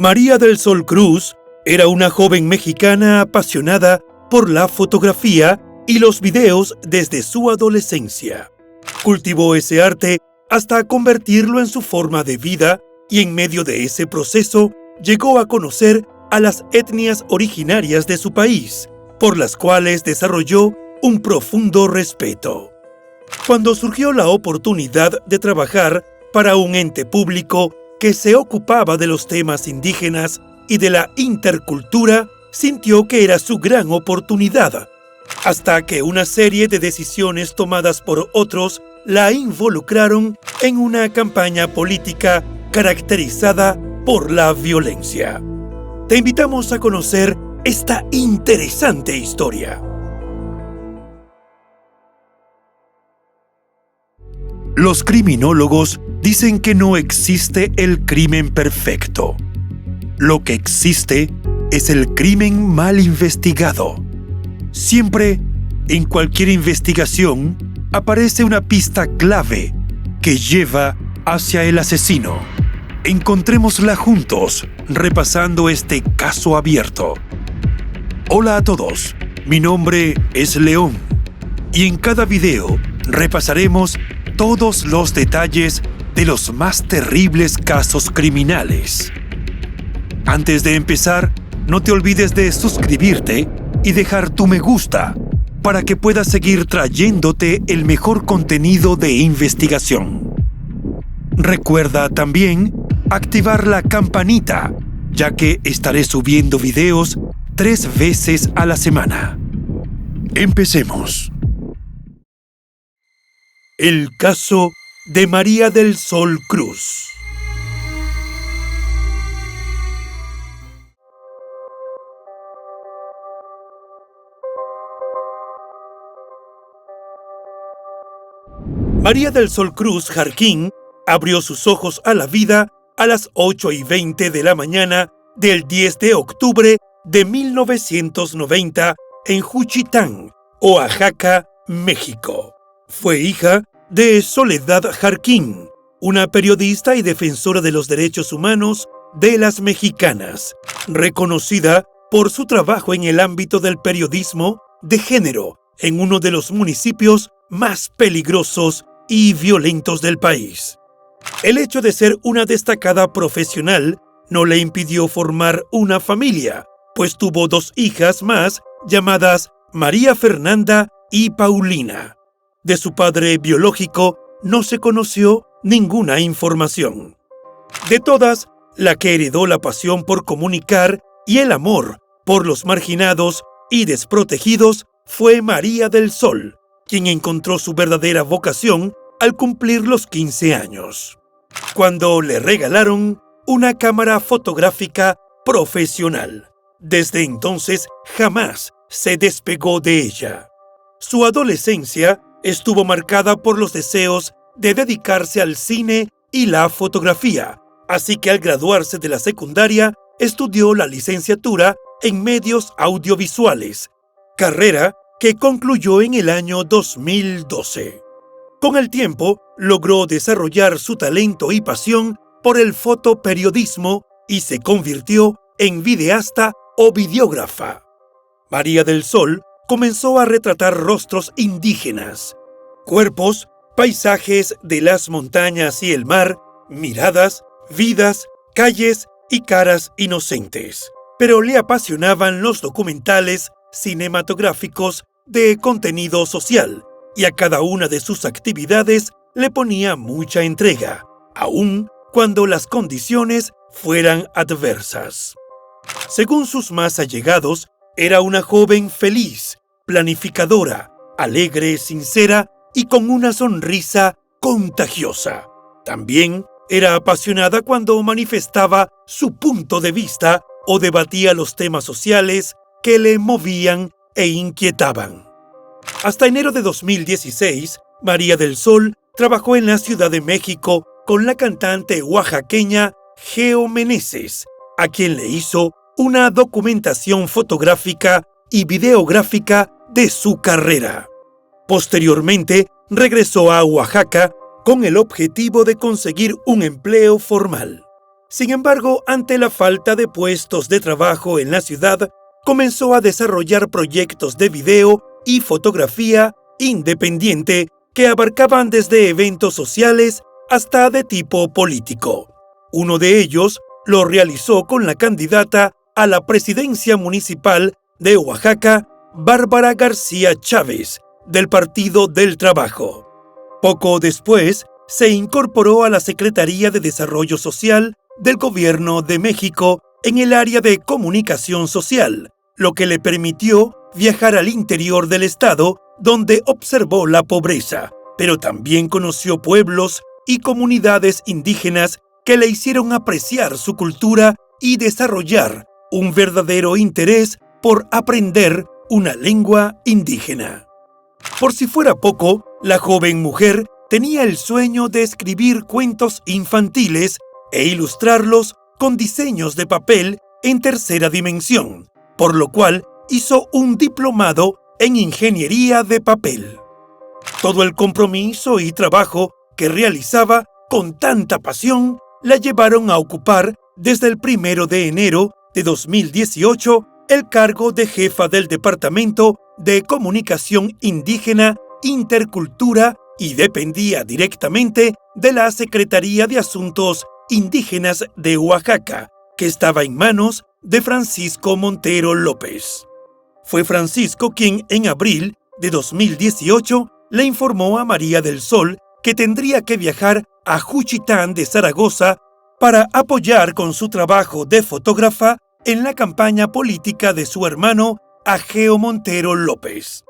María del Sol Cruz era una joven mexicana apasionada por la fotografía y los videos desde su adolescencia. Cultivó ese arte hasta convertirlo en su forma de vida y en medio de ese proceso llegó a conocer a las etnias originarias de su país, por las cuales desarrolló un profundo respeto. Cuando surgió la oportunidad de trabajar para un ente público que se ocupaba de los temas indígenas y de la intercultura, sintió que era su gran oportunidad, hasta que una serie de decisiones tomadas por otros la involucraron en una campaña política caracterizada por la violencia. Te invitamos a conocer esta interesante historia. Los criminólogos dicen que no existe el crimen perfecto. Lo que existe es el crimen mal investigado. Siempre, en cualquier investigación, aparece una pista clave que lleva hacia el asesino. Encontrémosla juntos, repasando este caso abierto. Hola a todos, mi nombre es León, y en cada video repasaremos todos los detalles de los más terribles casos criminales. Antes de empezar, no te olvides de suscribirte y dejar tu me gusta para que puedas seguir trayéndote el mejor contenido de investigación. Recuerda también activar la campanita, ya que estaré subiendo videos 3 veces a la semana. Empecemos. El caso de María del Sol Cruz. María del Sol Cruz Jarquín abrió sus ojos a la vida a las 8:20 de la mañana del 10 de octubre de 1990 en Juchitán, Oaxaca, México. Fue hija de Soledad Jarquín, una periodista y defensora de los derechos humanos de las mexicanas, reconocida por su trabajo en el ámbito del periodismo de género en uno de los municipios más peligrosos y violentos del país. El hecho de ser una destacada profesional no le impidió formar una familia, pues tuvo 2 hijas más llamadas María Fernanda y Paulina. De su padre biológico no se conoció ninguna información. De todas, la que heredó la pasión por comunicar y el amor por los marginados y desprotegidos fue María del Sol, quien encontró su verdadera vocación al cumplir los 15 años, cuando le regalaron una cámara fotográfica profesional. Desde entonces jamás se despegó de ella. Su adolescencia estuvo marcada por los deseos de dedicarse al cine y la fotografía, así que al graduarse de la secundaria estudió la licenciatura en medios audiovisuales, carrera que concluyó en el año 2012. Con el tiempo, logró desarrollar su talento y pasión por el fotoperiodismo y se convirtió en videasta o videógrafa. María del Sol comenzó a retratar rostros indígenas, cuerpos, paisajes de las montañas y el mar, miradas, vidas, calles y caras inocentes. Pero le apasionaban los documentales cinematográficos de contenido social, y a cada una de sus actividades le ponía mucha entrega, aun cuando las condiciones fueran adversas. Según sus más allegados, era una joven feliz, planificadora, alegre, sincera y con una sonrisa contagiosa. También era apasionada cuando manifestaba su punto de vista o debatía los temas sociales que le movían e inquietaban. Hasta enero de 2016, María del Sol trabajó en la Ciudad de México con la cantante oaxaqueña Geo Meneses, a quien le hizo una documentación fotográfica y videográfica de su carrera. Posteriormente, regresó a Oaxaca con el objetivo de conseguir un empleo formal. Sin embargo, ante la falta de puestos de trabajo en la ciudad, comenzó a desarrollar proyectos de video y fotografía independiente que abarcaban desde eventos sociales hasta de tipo político. Uno de ellos lo realizó con la candidata a la presidencia municipal de Oaxaca, Bárbara García Chávez, del Partido del Trabajo. Poco después, se incorporó a la Secretaría de Desarrollo Social del Gobierno de México en el área de comunicación social, lo que le permitió viajar al interior del estado, donde observó la pobreza, pero también conoció pueblos y comunidades indígenas que le hicieron apreciar su cultura y desarrollar un verdadero interés por aprender una lengua indígena. Por si fuera poco, la joven mujer tenía el sueño de escribir cuentos infantiles e ilustrarlos con diseños de papel en tercera dimensión, por lo cual hizo un diplomado en ingeniería de papel. Todo el compromiso y trabajo que realizaba con tanta pasión la llevaron a ocupar desde el 1 de enero de 2018 el cargo de jefa del Departamento de Comunicación Indígena, Intercultura y dependía directamente de la Secretaría de Asuntos Indígenas de Oaxaca, que estaba en manos de Francisco Montero López. Fue Francisco quien en abril de 2018 le informó a María del Sol que tendría que viajar a Juchitán de Zaragoza para apoyar con su trabajo de fotógrafa en la campaña política de su hermano Ageo Montero López.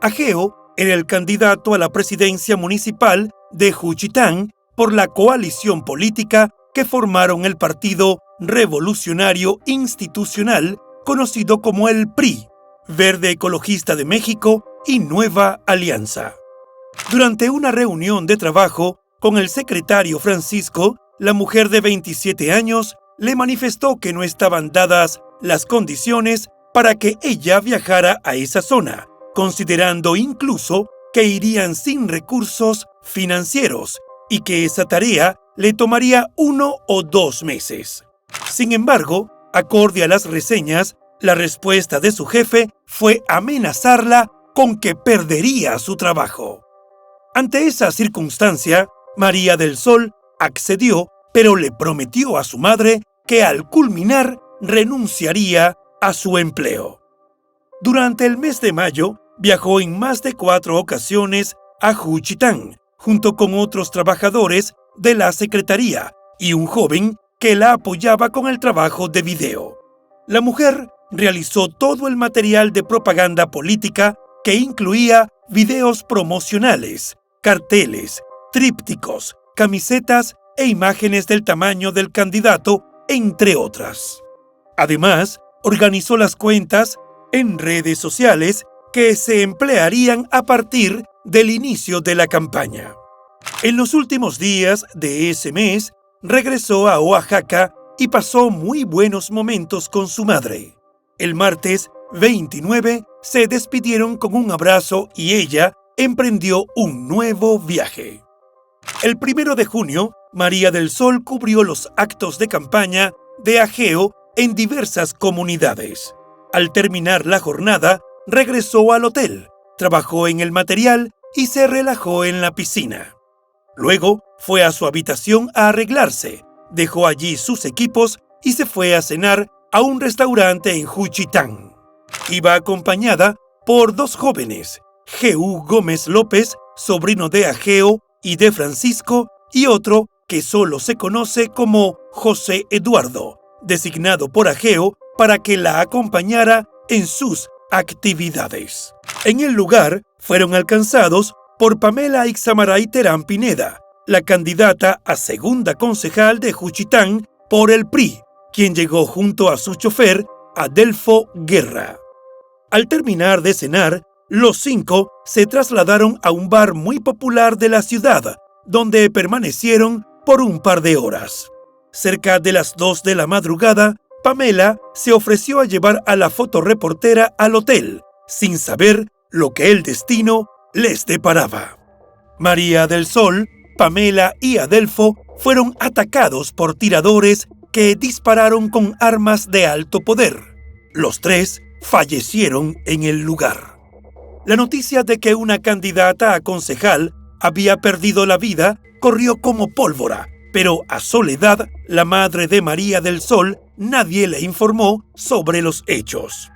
Ageo era el candidato a la presidencia municipal de Juchitán por la coalición política que formaron el Partido Revolucionario Institucional, conocido como el PRI, Verde Ecologista de México y Nueva Alianza. Durante una reunión de trabajo con el secretario Francisco, la mujer de 27 años le manifestó que no estaban dadas las condiciones para que ella viajara a esa zona, considerando incluso que irían sin recursos financieros y que esa tarea le tomaría 1 o 2 meses. Sin embargo, acorde a las reseñas, la respuesta de su jefe fue amenazarla con que perdería su trabajo. Ante esa circunstancia, María del Sol accedió, pero le prometió a su madre que al culminar renunciaría a su empleo. Durante el mes de mayo, viajó en más de 4 ocasiones a Juchitán, junto con otros trabajadores de la Secretaría y un joven que la apoyaba con el trabajo de video. La mujer realizó todo el material de propaganda política que incluía videos promocionales, carteles, trípticos, camisetas e imágenes del tamaño del candidato, entre otras. Además, organizó las cuentas en redes sociales que se emplearían a partir del inicio de la campaña. En los últimos días de ese mes, regresó a Oaxaca y pasó muy buenos momentos con su madre. El martes 29 se despidieron con un abrazo y ella emprendió un nuevo viaje. El 1 de junio, María del Sol cubrió los actos de campaña de Ageo en diversas comunidades. Al terminar la jornada, regresó al hotel, trabajó en el material y se relajó en la piscina. Luego fue a su habitación a arreglarse, dejó allí sus equipos y se fue a cenar a un restaurante en Juchitán. Iba acompañada por 2 jóvenes, Jehú Gómez López, sobrino de Ageo y de Francisco, y otro que solo se conoce como José Eduardo, designado por Ageo para que la acompañara en sus actividades. En el lugar fueron alcanzados por Pamela Ixamaray Terán Pineda, la candidata a segunda concejal de Juchitán por el PRI, quien llegó junto a su chofer, Adelfo Guerra. Al terminar de cenar, los 5 se trasladaron a un bar muy popular de la ciudad, donde permanecieron por un par de horas. Cerca de las 2 de la madrugada, Pamela se ofreció a llevar a la fotoreportera al hotel, sin saber lo que el destino les deparaba. María del Sol, Pamela y Adelfo fueron atacados por tiradores que dispararon con armas de alto poder. Los tres fallecieron en el lugar. La noticia de que una candidata a concejal había perdido la vida corrió como pólvora, pero a Soledad, la madre de María del Sol, nadie le informó sobre los hechos.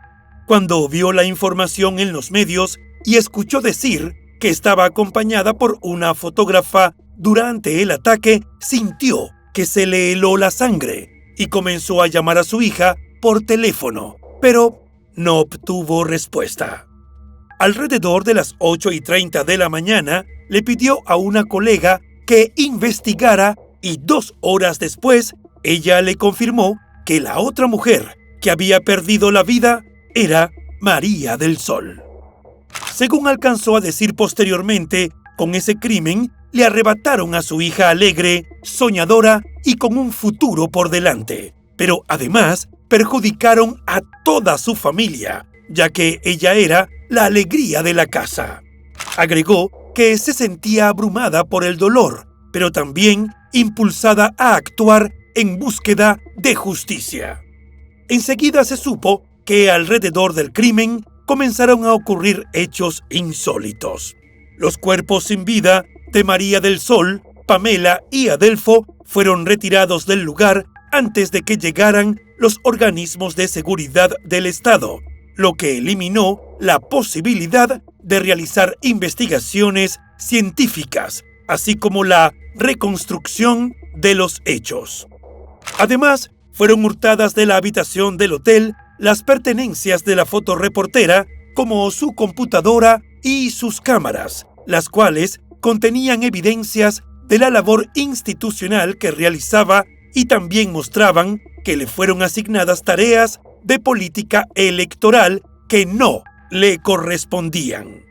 Cuando vio la información en los medios y escuchó decir que estaba acompañada por una fotógrafa durante el ataque, sintió que se le heló la sangre y comenzó a llamar a su hija por teléfono, pero no obtuvo respuesta. Alrededor de las 8:30 de la mañana, le pidió a una colega que investigara y 2 horas después, ella le confirmó que la otra mujer que había perdido la vida era María del Sol. Según alcanzó a decir posteriormente, con ese crimen le arrebataron a su hija alegre, soñadora y con un futuro por delante. Pero además perjudicaron a toda su familia, ya que ella era la alegría de la casa. Agregó que se sentía abrumada por el dolor, pero también impulsada a actuar en búsqueda de justicia. Enseguida se supo que alrededor del crimen comenzaron a ocurrir hechos insólitos. Los cuerpos sin vida de María del Sol, Pamela y Adelfo fueron retirados del lugar antes de que llegaran los organismos de seguridad del Estado, lo que eliminó la posibilidad de realizar investigaciones científicas, así como la reconstrucción de los hechos. Además, fueron hurtadas de la habitación del hotel las pertenencias de la fotoreportera, como su computadora y sus cámaras, las cuales contenían evidencias de la labor institucional que realizaba y también mostraban que le fueron asignadas tareas de política electoral que no le correspondían.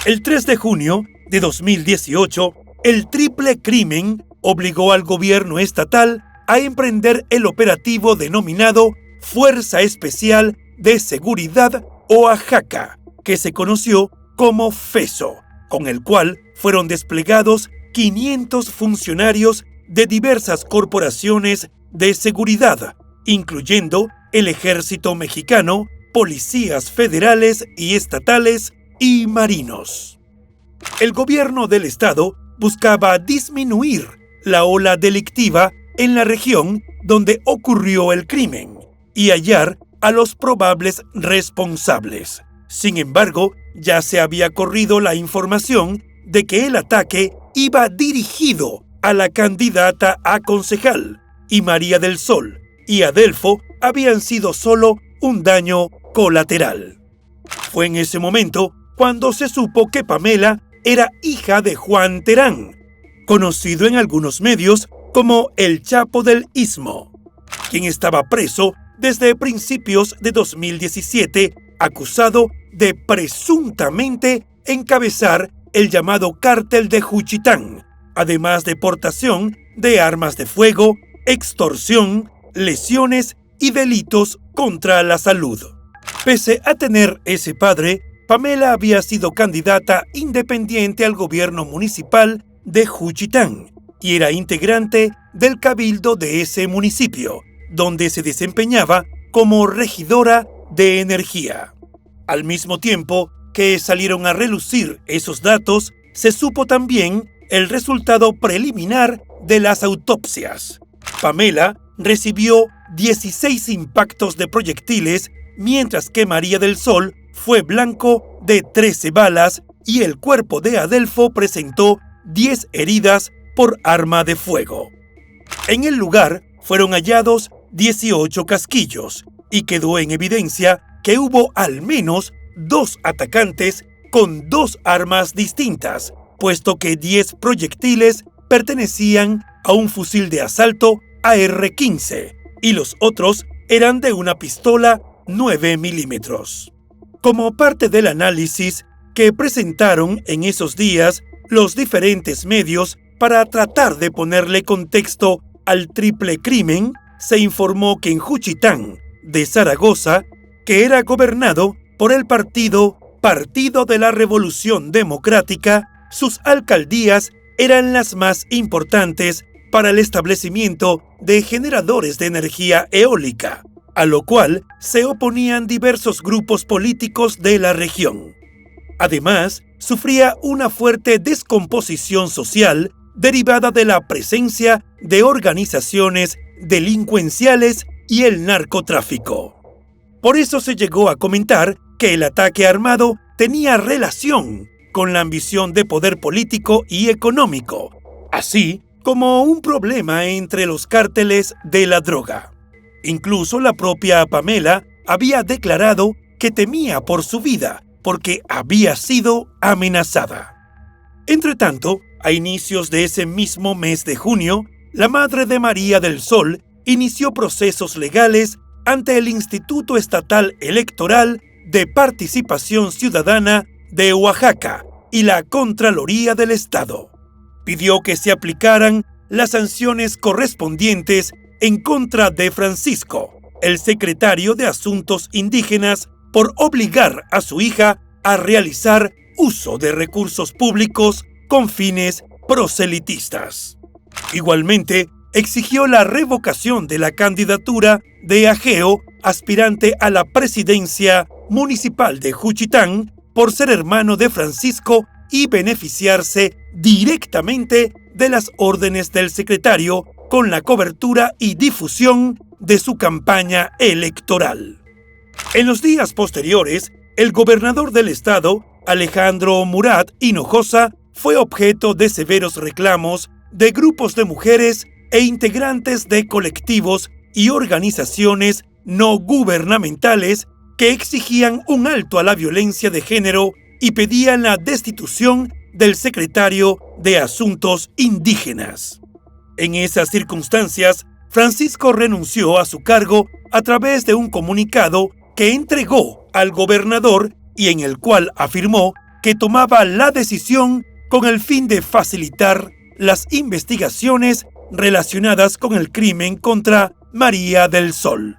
El 3 de junio de 2018, el triple crimen obligó al gobierno estatal a emprender el operativo denominado Fuerza Especial de Seguridad Oaxaca, que se conoció como FESO, con el cual fueron desplegados 500 funcionarios de diversas corporaciones de seguridad, incluyendo el Ejército Mexicano, policías federales y estatales y marinos. El gobierno del estado buscaba disminuir la ola delictiva en la región donde ocurrió el crimen y hallar a los probables responsables. Sin embargo, ya se había corrido la información de que el ataque iba dirigido a la candidata a concejal, y María del Sol y Adelfo habían sido solo un daño colateral. Fue en ese momento cuando se supo que Pamela era hija de Juan Terán, conocido en algunos medios como el Chapo del Istmo, quien estaba preso desde principios de 2017, acusado de presuntamente encabezar el llamado Cártel de Juchitán, además de portación de armas de fuego, extorsión, lesiones y delitos contra la salud. Pese a tener ese padre, Pamela había sido candidata independiente al gobierno municipal de Juchitán y era integrante del cabildo de ese municipio, donde se desempeñaba como regidora de energía. Al mismo tiempo que salieron a relucir esos datos, se supo también el resultado preliminar de las autopsias. Pamela recibió 16 impactos de proyectiles, mientras que María del Sol fue blanco de 13 balas y el cuerpo de Adelfo presentó 10 heridas por arma de fuego. En el lugar fueron hallados 18 casquillos y quedó en evidencia que hubo al menos 2 atacantes con 2 armas distintas, puesto que 10 proyectiles pertenecían a un fusil de asalto AR-15 y los otros eran de una pistola 9 milímetros. Como parte del análisis que presentaron en esos días los diferentes medios para tratar de ponerle contexto al triple crimen, se informó que en Juchitán de Zaragoza, que era gobernado por el Partido de la Revolución Democrática, sus alcaldías eran las más importantes para el establecimiento de generadores de energía eólica, a lo cual se oponían diversos grupos políticos de la región. Además, sufría una fuerte descomposición social derivada de la presencia de organizaciones delincuenciales y el narcotráfico. Por eso se llegó a comentar que el ataque armado tenía relación con la ambición de poder político y económico, así como un problema entre los cárteles de la droga. Incluso la propia Pamela había declarado que temía por su vida porque había sido amenazada. Entretanto, a inicios de ese mismo mes de junio, la madre de María del Sol inició procesos legales ante el Instituto Estatal Electoral de Participación Ciudadana de Oaxaca y la Contraloría del Estado. Pidió que se aplicaran las sanciones correspondientes en contra de Francisco, el secretario de Asuntos Indígenas, por obligar a su hija a realizar uso de recursos públicos con fines proselitistas. Igualmente, exigió la revocación de la candidatura de Ageo, aspirante a la presidencia municipal de Juchitán, por ser hermano de Francisco y beneficiarse directamente de las órdenes del secretario con la cobertura y difusión de su campaña electoral. En los días posteriores, el gobernador del estado, Alejandro Murat Hinojosa, fue objeto de severos reclamos de grupos de mujeres e integrantes de colectivos y organizaciones no gubernamentales que exigían un alto a la violencia de género y pedían la destitución del secretario de Asuntos Indígenas. En esas circunstancias, Francisco renunció a su cargo a través de un comunicado que entregó al gobernador y en el cual afirmó que tomaba la decisión con el fin de facilitar las investigaciones relacionadas con el crimen contra María del Sol.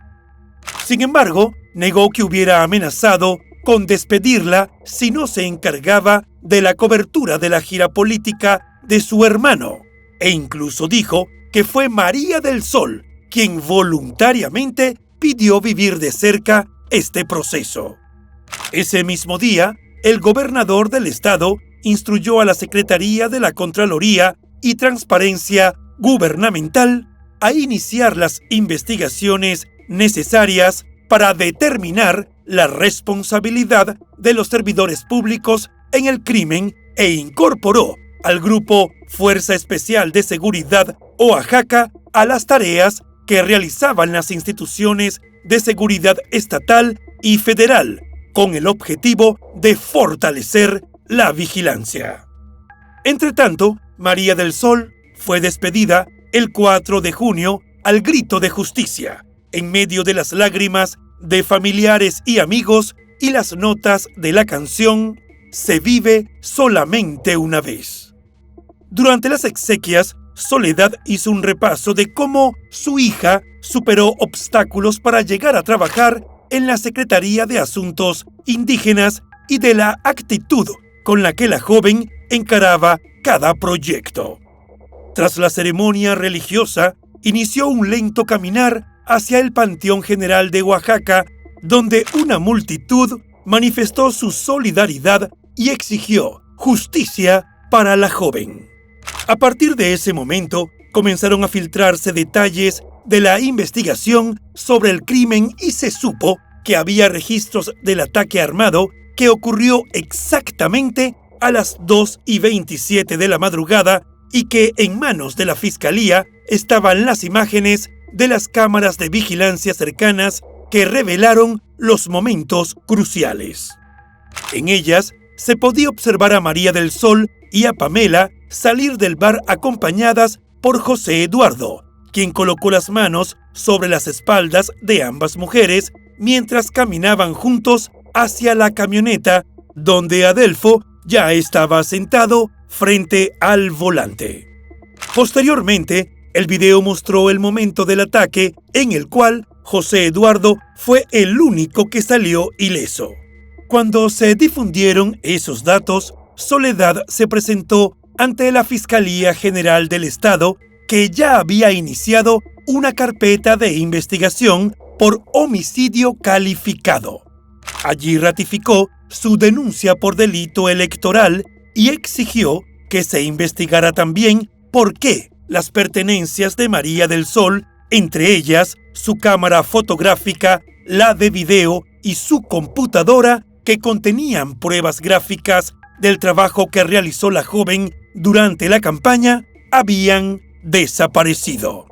Sin embargo, negó que hubiera amenazado con despedirla si no se encargaba de la cobertura de la gira política de su hermano, e incluso dijo que fue María del Sol quien voluntariamente pidió vivir de cerca este proceso. Ese mismo día, el gobernador del estado instruyó a la Secretaría de la Contraloría y Transparencia Gubernamental a iniciar las investigaciones necesarias para determinar la responsabilidad de los servidores públicos en el crimen e incorporó al Grupo Fuerza Especial de Seguridad Oaxaca a las tareas que realizaban las instituciones de seguridad estatal y federal, con el objetivo de fortalecer la vigilancia. Entretanto, María del Sol fue despedida el 4 de junio al grito de justicia, en medio de las lágrimas de familiares y amigos y las notas de la canción Se vive solamente una vez. Durante las exequias, Soledad hizo un repaso de cómo su hija superó obstáculos para llegar a trabajar en la Secretaría de Asuntos Indígenas y de la actitud con la que la joven encaraba cada proyecto. Tras la ceremonia religiosa, inició un lento caminar hacia el Panteón General de Oaxaca, donde una multitud manifestó su solidaridad y exigió justicia para la joven. A partir de ese momento, comenzaron a filtrarse detalles de la investigación sobre el crimen y se supo que había registros del ataque armado que ocurrió exactamente a las 2:27 de la madrugada y que en manos de la Fiscalía estaban las imágenes de las cámaras de vigilancia cercanas que revelaron los momentos cruciales. En ellas se podía observar a María del Sol y a Pamela salir del bar acompañadas por José Eduardo, quien colocó las manos sobre las espaldas de ambas mujeres mientras caminaban juntos hacia la camioneta, donde Adelfo ya estaba sentado frente al volante. Posteriormente, el video mostró el momento del ataque en el cual José Eduardo fue el único que salió ileso. Cuando se difundieron esos datos, Soledad se presentó ante la Fiscalía General del Estado que ya había iniciado una carpeta de investigación por homicidio calificado. Allí ratificó su denuncia por delito electoral y exigió que se investigara también por qué las pertenencias de María del Sol, entre ellas su cámara fotográfica, la de video y su computadora, que contenían pruebas gráficas del trabajo que realizó la joven durante la campaña, habían desaparecido.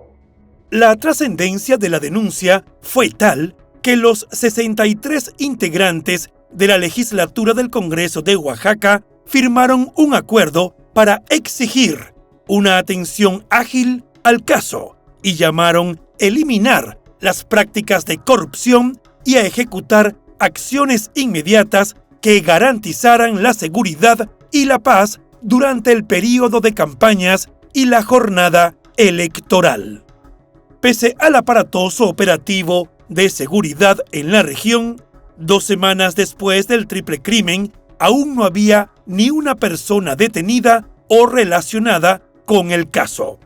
La trascendencia de la denuncia fue tal que los 63 integrantes de la legislatura del Congreso de Oaxaca firmaron un acuerdo para exigir una atención ágil al caso y llamaron eliminar las prácticas de corrupción y a ejecutar acciones inmediatas que garantizaran la seguridad y la paz durante el período de campañas y la jornada electoral. Pese al aparatoso operativo de seguridad en la región, 2 semanas después del triple crimen, aún no había ni una persona detenida o relacionada con el caso.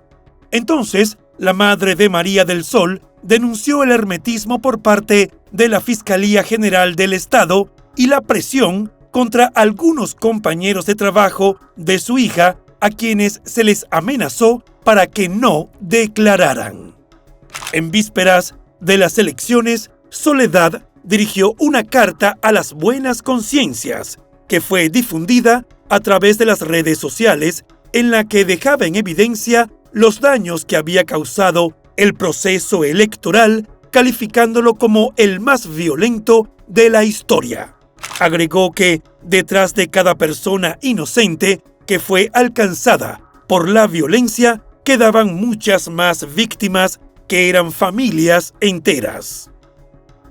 Entonces, la madre de María del Sol denunció el hermetismo por parte de la Fiscalía General del Estado y la presión contra algunos compañeros de trabajo de su hija, a quienes se les amenazó para que no declararan. En vísperas de las elecciones, Soledad dirigió una carta a las buenas conciencias, que fue difundida a través de las redes sociales, en la que dejaba en evidencia los daños que había causado el proceso electoral, calificándolo como el más violento de la historia. Agregó que detrás de cada persona inocente que fue alcanzada por la violencia, quedaban muchas más víctimas que eran familias enteras.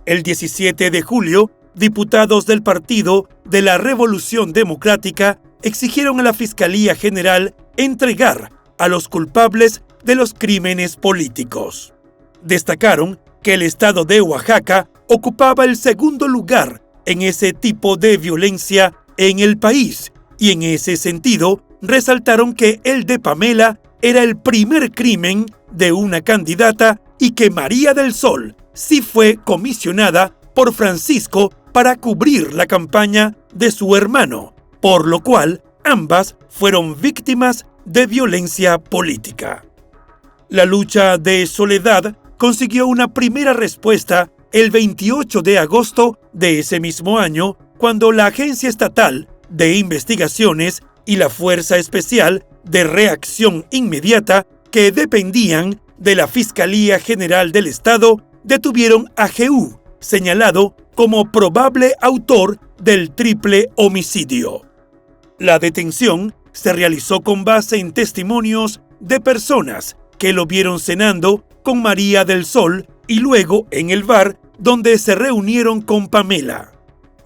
El 17 de julio, diputados del Partido de la Revolución Democrática exigieron a la Fiscalía General entregar a los culpables de los crímenes políticos. Destacaron que el estado de Oaxaca ocupaba el segundo lugar en ese tipo de violencia en el país, y en ese sentido resaltaron que el de Pamela era el primer crimen de una candidata y que María del Sol sí fue comisionada por Francisco para cubrir la campaña de su hermano, por lo cual ambas fueron víctimas de violencia política. La lucha de Soledad consiguió una primera respuesta el 28 de agosto de ese mismo año, cuando la Agencia Estatal de Investigaciones y la Fuerza Especial de Reacción Inmediata, que dependían de la Fiscalía General del Estado, detuvieron a Jehú, señalado como probable autor del triple homicidio. La detención se realizó con base en testimonios de personas que lo vieron cenando con María del Sol y luego en el bar donde se reunieron con Pamela.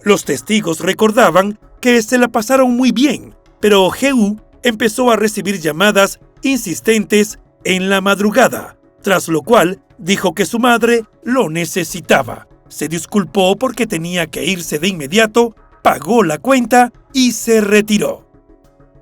Los testigos recordaban que se la pasaron muy bien, pero Jehú empezó a recibir llamadas insistentes en la madrugada, tras lo cual dijo que su madre lo necesitaba. Se disculpó porque tenía que irse de inmediato, pagó la cuenta y se retiró.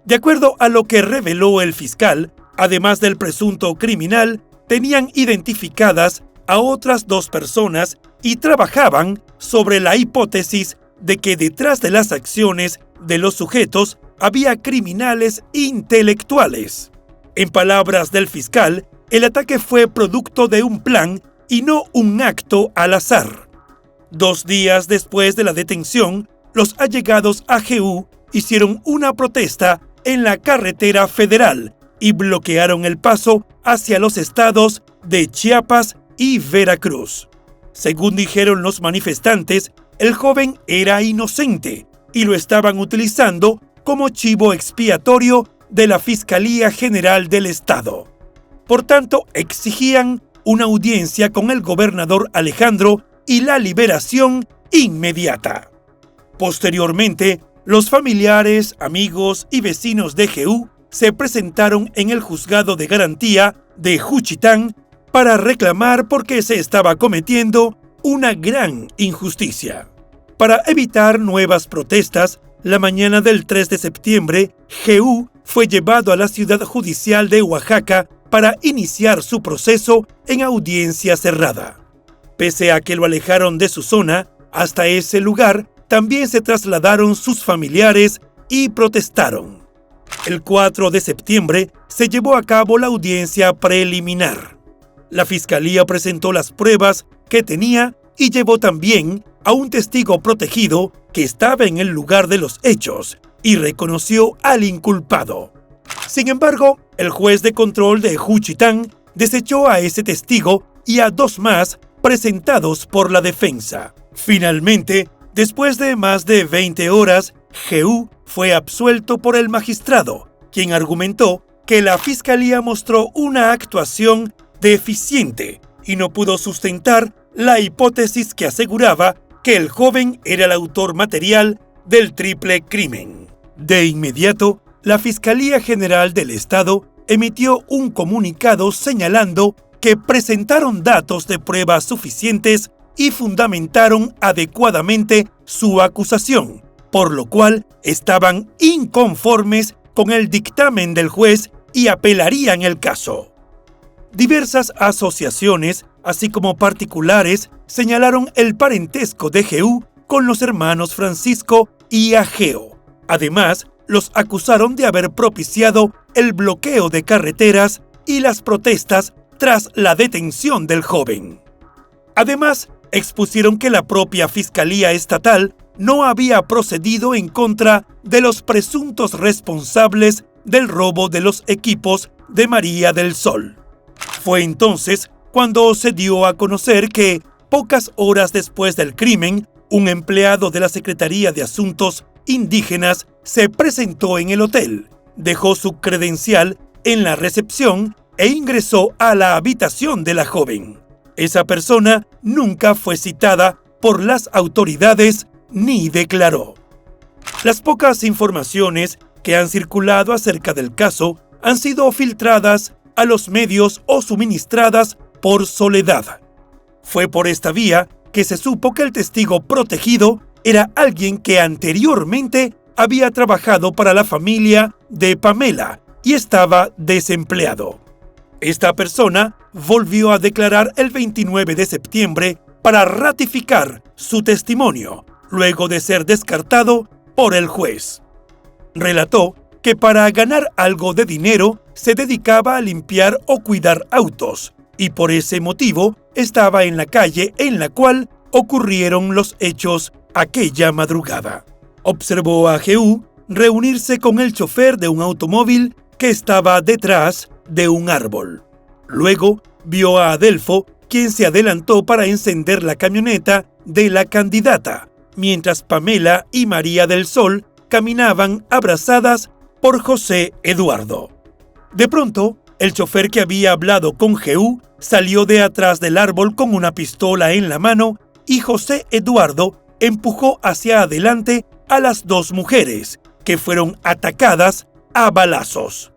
De acuerdo a lo que reveló el fiscal, además del presunto criminal, tenían identificadas a otras 2 personas y trabajaban sobre la hipótesis de que detrás de las acciones de los sujetos había criminales intelectuales. En palabras del fiscal, el ataque fue producto de un plan y no un acto al azar. 2 días después de la detención, los allegados a Jehú hicieron una protesta en la carretera federal y bloquearon el paso hacia los estados de Chiapas y Veracruz. Según dijeron los manifestantes, el joven era inocente y lo estaban utilizando como chivo expiatorio de la Fiscalía General del Estado. Por tanto, exigían una audiencia con el gobernador Alejandro y la liberación inmediata. Posteriormente, los familiares, amigos y vecinos de Jehú se presentaron en el juzgado de garantía de Juchitán para reclamar porque se estaba cometiendo una gran injusticia. Para evitar nuevas protestas, la mañana del 3 de septiembre, Jehú fue llevado a la ciudad judicial de Oaxaca para iniciar su proceso en audiencia cerrada. Pese a que lo alejaron de su zona, hasta ese lugar también se trasladaron sus familiares y protestaron. El 4 de septiembre se llevó a cabo la audiencia preliminar. La fiscalía presentó las pruebas que tenía y llevó también a un testigo protegido que estaba en el lugar de los hechos y reconoció al inculpado. Sin embargo, el juez de control de Juchitán desechó a ese testigo y a 2 más presentados por la defensa. Finalmente, después de más de 20 horas, Jeú fue absuelto por el magistrado, quien argumentó que la fiscalía mostró una actuación deficiente y no pudo sustentar la hipótesis que aseguraba que el joven era el autor material del triple crimen. De inmediato, la Fiscalía General del Estado emitió un comunicado señalando que presentaron datos de pruebas suficientes y fundamentaron adecuadamente su acusación, por lo cual estaban inconformes con el dictamen del juez y apelarían el caso. Diversas asociaciones, así como particulares, señalaron el parentesco de Jeú con los hermanos Francisco y Ageo. Además, los acusaron de haber propiciado el bloqueo de carreteras y las protestas tras la detención del joven. Además, expusieron que la propia Fiscalía Estatal no había procedido en contra de los presuntos responsables del robo de los equipos de María del Sol. Fue entonces cuando se dio a conocer que, pocas horas después del crimen, un empleado de la Secretaría de Asuntos Indígenas se presentó en el hotel, dejó su credencial en la recepción e ingresó a la habitación de la joven. Esa persona nunca fue citada por las autoridades ni declaró. Las pocas informaciones que han circulado acerca del caso han sido filtradas a los medios o suministradas por Soledad. Fue por esta vía que se supo que el testigo protegido era alguien que anteriormente había trabajado para la familia de Pamela y estaba desempleado. Esta persona volvió a declarar el 29 de septiembre para ratificar su testimonio, luego de ser descartado por el juez. Relató que para ganar algo de dinero se dedicaba a limpiar o cuidar autos, y por ese motivo estaba en la calle en la cual ocurrieron los hechos aquella madrugada. Observó a Jeú reunirse con el chofer de un automóvil que estaba detrás de un árbol. Luego vio a Adelfo, quien se adelantó para encender la camioneta de la candidata, mientras Pamela y María del Sol caminaban abrazadas por José Eduardo. De pronto, el chofer que había hablado con Jeú salió de atrás del árbol con una pistola en la mano y José Eduardo empujó hacia adelante a las 2 mujeres, que fueron atacadas a balazos.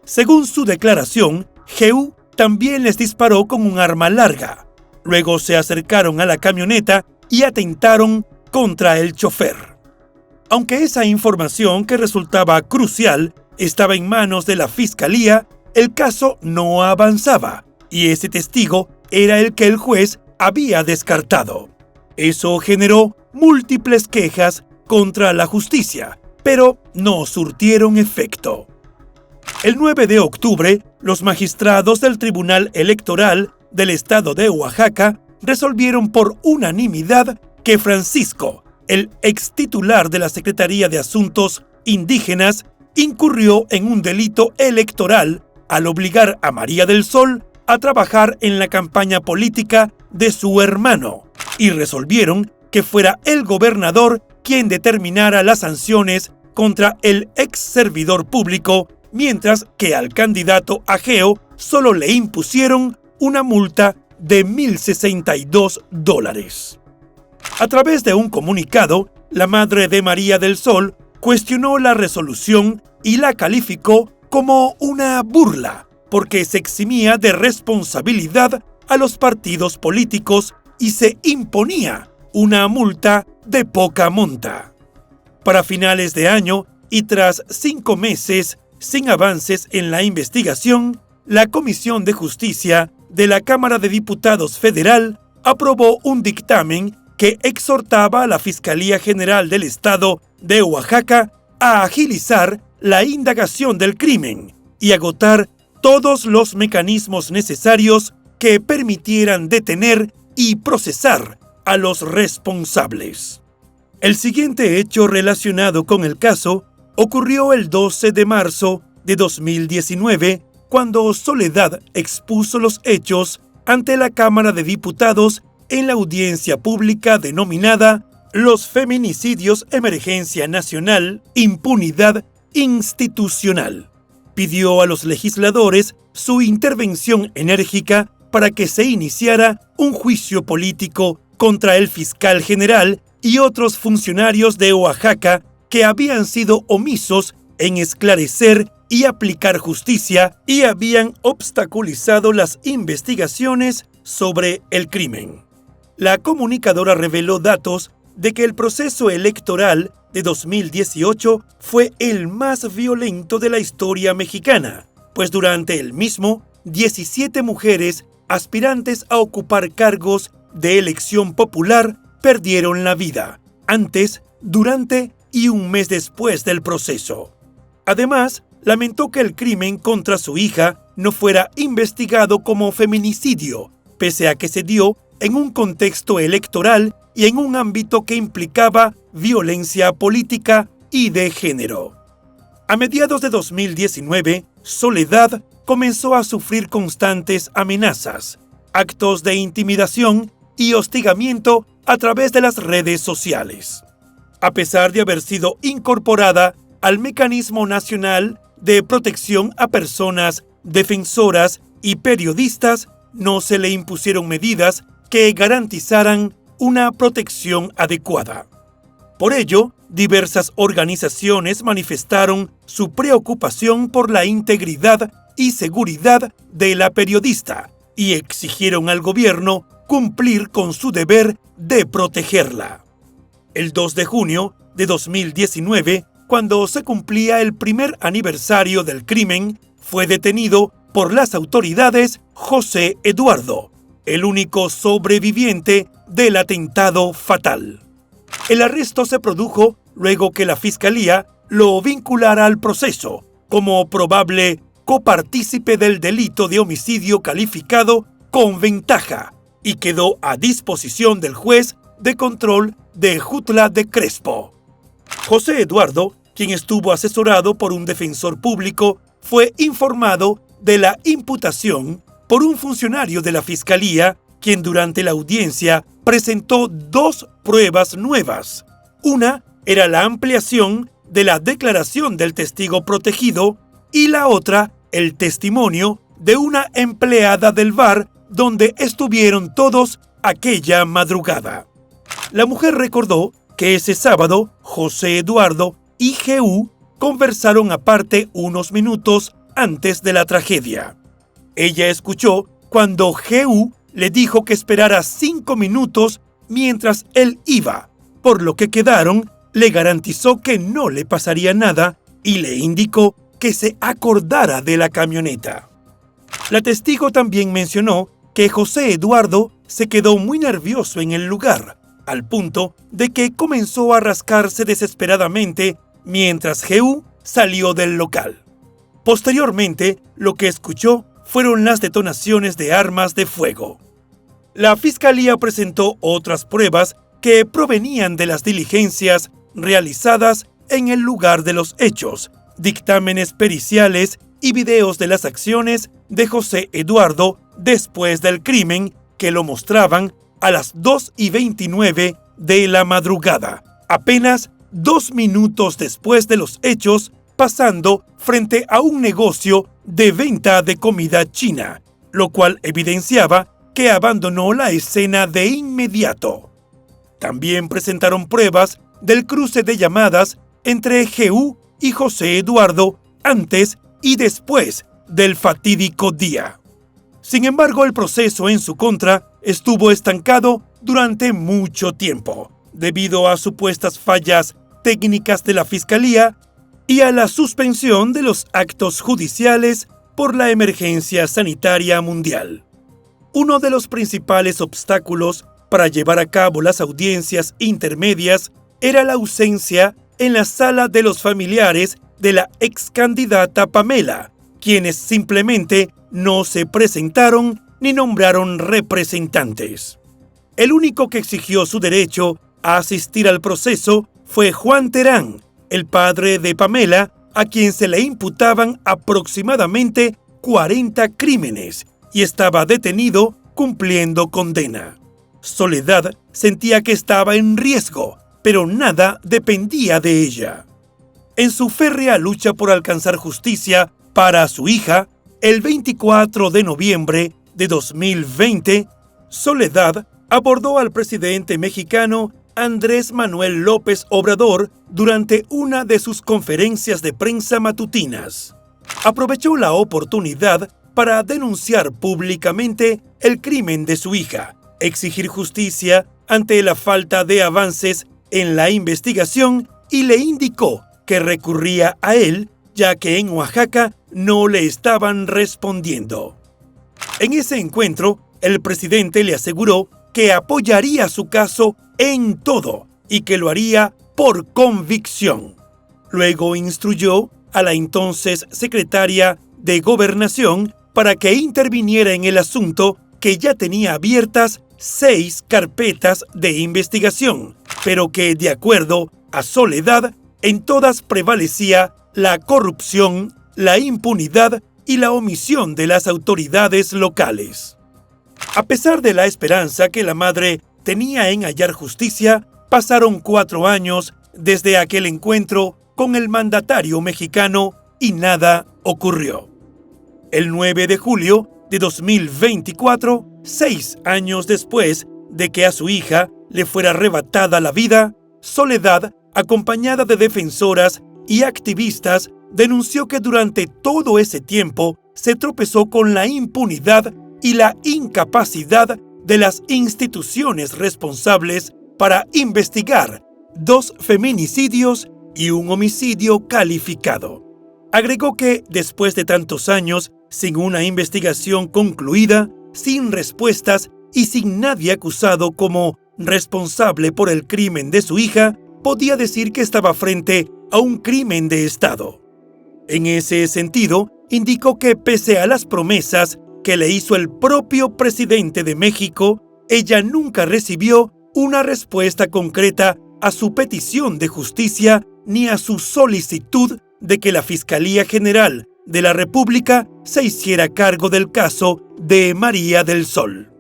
Según su declaración, Jeú también les disparó con un arma larga. Luego se acercaron a la camioneta y atentaron contra el chofer. Aunque esa información, que resultaba crucial, estaba en manos de la Fiscalía, el caso no avanzaba, y ese testigo era el que el juez había descartado. Eso generó múltiples quejas contra la justicia, pero no surtieron efecto. El 9 de octubre, los magistrados del Tribunal Electoral del Estado de Oaxaca resolvieron por unanimidad que Francisco, el ex titular de la Secretaría de Asuntos Indígenas, incurrió en un delito electoral al obligar a María del Sol a trabajar en la campaña política de su hermano, y resolvieron que fuera el gobernador quien determinara las sanciones contra el ex servidor público, mientras que al candidato Ageo solo le impusieron una multa de $1,062. A través de un comunicado, la madre de María del Sol cuestionó la resolución y la calificó como una burla, porque se eximía de responsabilidad a los partidos políticos y se imponía una multa de poca monta. Para finales de año y tras 5 meses sin avances en la investigación, la Comisión de Justicia de la Cámara de Diputados Federal aprobó un dictamen que exhortaba a la Fiscalía General del Estado de Oaxaca a agilizar la indagación del crimen y agotar todos los mecanismos necesarios que permitieran detener y procesar a los responsables. El siguiente hecho relacionado con el caso ocurrió el 12 de marzo de 2019, cuando Soledad expuso los hechos ante la Cámara de Diputados en la audiencia pública denominada Los feminicidios, emergencia nacional, impunidad institucional. Pidió a los legisladores su intervención enérgica para que se iniciara un juicio político contra el fiscal general y otros funcionarios de Oaxaca que habían sido omisos en esclarecer y aplicar justicia y habían obstaculizado las investigaciones sobre el crimen. La comunicadora reveló datos de que el proceso electoral de 2018 fue el más violento de la historia mexicana, pues durante el mismo, 17 mujeres aspirantes a ocupar cargos de elección popular perdieron la vida, antes, durante y un mes después del proceso. Además, lamentó que el crimen contra su hija no fuera investigado como feminicidio, pese a que se dio en un contexto electoral y en un ámbito que implicaba violencia política y de género. A mediados de 2019, Soledad comenzó a sufrir constantes amenazas, actos de intimidación y hostigamiento a través de las redes sociales. A pesar de haber sido incorporada al Mecanismo Nacional de Protección a Personas Defensoras y Periodistas, no se le impusieron medidas que garantizaran una protección adecuada. Por ello, diversas organizaciones manifestaron su preocupación por la integridad y seguridad de la periodista y exigieron al gobierno cumplir con su deber de protegerla. El 2 de junio de 2019, cuando se cumplía el primer aniversario del crimen, fue detenido por las autoridades José Eduardo, el único sobreviviente del atentado fatal. El arresto se produjo luego que la Fiscalía lo vinculara al proceso como probable copartícipe del delito de homicidio calificado con ventaja y quedó a disposición del juez de control de Jutla de Crespo. José Eduardo, quien estuvo asesorado por un defensor público, fue informado de la imputación por un funcionario de la Fiscalía, quien durante la audiencia presentó dos pruebas nuevas. Una era la ampliación de la declaración del testigo protegido y la otra, el testimonio de una empleada del bar donde estuvieron todos aquella madrugada. La mujer recordó que ese sábado José Eduardo y G.U. conversaron aparte unos minutos antes de la tragedia. Ella escuchó cuando G.U. le dijo que esperara 5 minutos mientras él iba, por lo que quedaron, le garantizó que no le pasaría nada y le indicó que se acordara de la camioneta. La testigo también mencionó que José Eduardo se quedó muy nervioso en el lugar, al punto de que comenzó a rascarse desesperadamente mientras G.U. salió del local. Posteriormente, lo que escuchó fueron las detonaciones de armas de fuego. La Fiscalía presentó otras pruebas que provenían de las diligencias realizadas en el lugar de los hechos, dictámenes periciales y videos de las acciones de José Eduardo después del crimen que lo mostraban a las 2:29 de la madrugada, apenas 2 minutos después de los hechos, pasando frente a un negocio de venta de comida china, lo cual evidenciaba que abandonó la escena de inmediato. También presentaron pruebas del cruce de llamadas entre G.U. y José Eduardo antes y después del fatídico día. Sin embargo, el proceso en su contra estuvo estancado durante mucho tiempo, debido a supuestas fallas técnicas de la Fiscalía y a la suspensión de los actos judiciales por la emergencia sanitaria mundial. Uno de los principales obstáculos para llevar a cabo las audiencias intermedias era la ausencia en la sala de los familiares de la ex candidata Pamela, quienes simplemente no se presentaron ni nombraron representantes. El único que exigió su derecho a asistir al proceso fue Juan Terán, el padre de Pamela, a quien se le imputaban aproximadamente 40 crímenes y estaba detenido cumpliendo condena. Soledad sentía que estaba en riesgo, pero nada dependía de ella. En su férrea lucha por alcanzar justicia para su hija, el 24 de noviembre de 2020, Soledad abordó al presidente mexicano Andrés Manuel López Obrador durante una de sus conferencias de prensa matutinas. Aprovechó la oportunidad para denunciar públicamente el crimen de su hija, exigir justicia ante la falta de avances en la investigación y le indicó que recurría a él, ya que en Oaxaca no le estaban respondiendo. En ese encuentro, el presidente le aseguró que apoyaría su caso en todo y que lo haría por convicción. Luego instruyó a la entonces secretaria de Gobernación para que interviniera en el asunto, que ya tenía abiertas 6 carpetas de investigación, pero que, de acuerdo a Soledad, en todas prevalecía la corrupción, la impunidad y la omisión de las autoridades locales. A pesar de la esperanza que la madre tenía en hallar justicia, pasaron 4 años desde aquel encuentro con el mandatario mexicano y nada ocurrió. El 9 de julio de 2024, 6 años después de que a su hija le fuera arrebatada la vida, Soledad, acompañada de defensoras y activistas, denunció que durante todo ese tiempo se tropezó con la impunidad y la incapacidad de las instituciones responsables para investigar 2 feminicidios y un homicidio calificado. Agregó que, después de tantos años, sin una investigación concluida, sin respuestas y sin nadie acusado como responsable por el crimen de su hija, podía decir que estaba frente a un crimen de Estado. En ese sentido, indicó que pese a las promesas que le hizo el propio presidente de México, ella nunca recibió una respuesta concreta a su petición de justicia ni a su solicitud de que la Fiscalía General de la República se hiciera cargo del caso de María del Sol.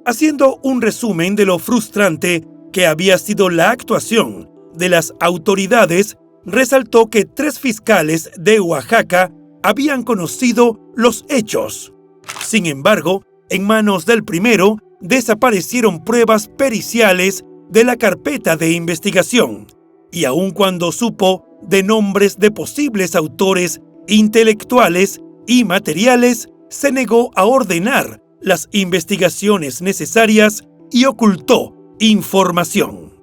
Haciendo un resumen de lo frustrante que había sido la actuación de las autoridades, resaltó que 3 fiscales de Oaxaca habían conocido los hechos. Sin embargo, en manos del primero desaparecieron pruebas periciales de la carpeta de investigación, y aun cuando supo de nombres de posibles autores intelectuales y materiales, se negó a ordenar las investigaciones necesarias y ocultó información.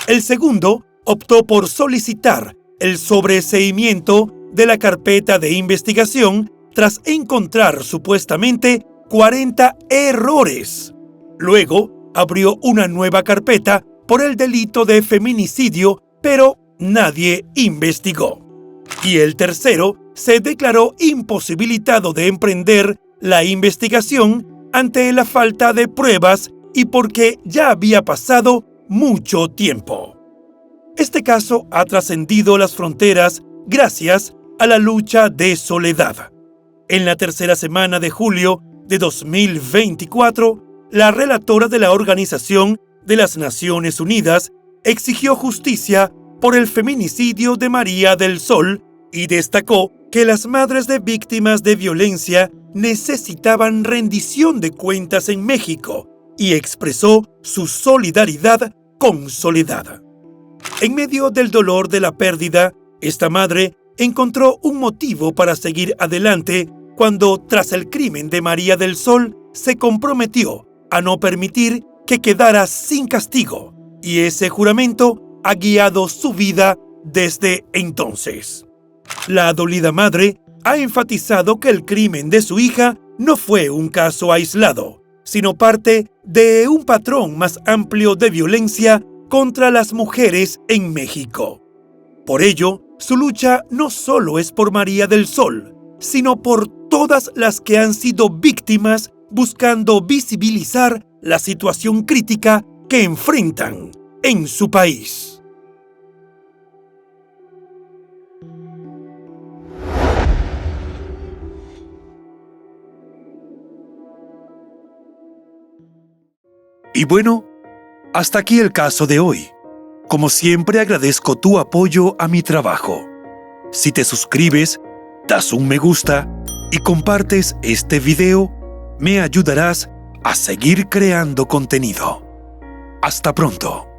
El segundo optó por solicitar el sobreseimiento de la carpeta de investigación tras encontrar supuestamente 40 errores. Luego abrió una nueva carpeta por el delito de feminicidio, pero nadie investigó. Y el tercero se declaró imposibilitado de emprender la investigación ante la falta de pruebas y porque ya había pasado mucho tiempo. Este caso ha trascendido las fronteras gracias a la lucha de Soledad. En la tercera semana de julio de 2024, la relatora de la Organización de las Naciones Unidas exigió justicia por el feminicidio de María del Sol y destacó que las madres de víctimas de violencia necesitaban rendición de cuentas en México y expresó su solidaridad con Soledad. En medio del dolor de la pérdida, esta madre encontró un motivo para seguir adelante cuando, tras el crimen de María del Sol, se comprometió a no permitir que quedara sin castigo, y ese juramento ha guiado su vida desde entonces. La dolida madre ha enfatizado que el crimen de su hija no fue un caso aislado, sino parte de un patrón más amplio de violencia contra las mujeres en México. Por ello, su lucha no solo es por María del Sol, sino por todas las que han sido víctimas, buscando visibilizar la situación crítica que enfrentan en su país. Y bueno, hasta aquí el caso de hoy. Como siempre, agradezco tu apoyo a mi trabajo. Si te suscribes, das un me gusta y compartes este video, me ayudarás a seguir creando contenido. Hasta pronto.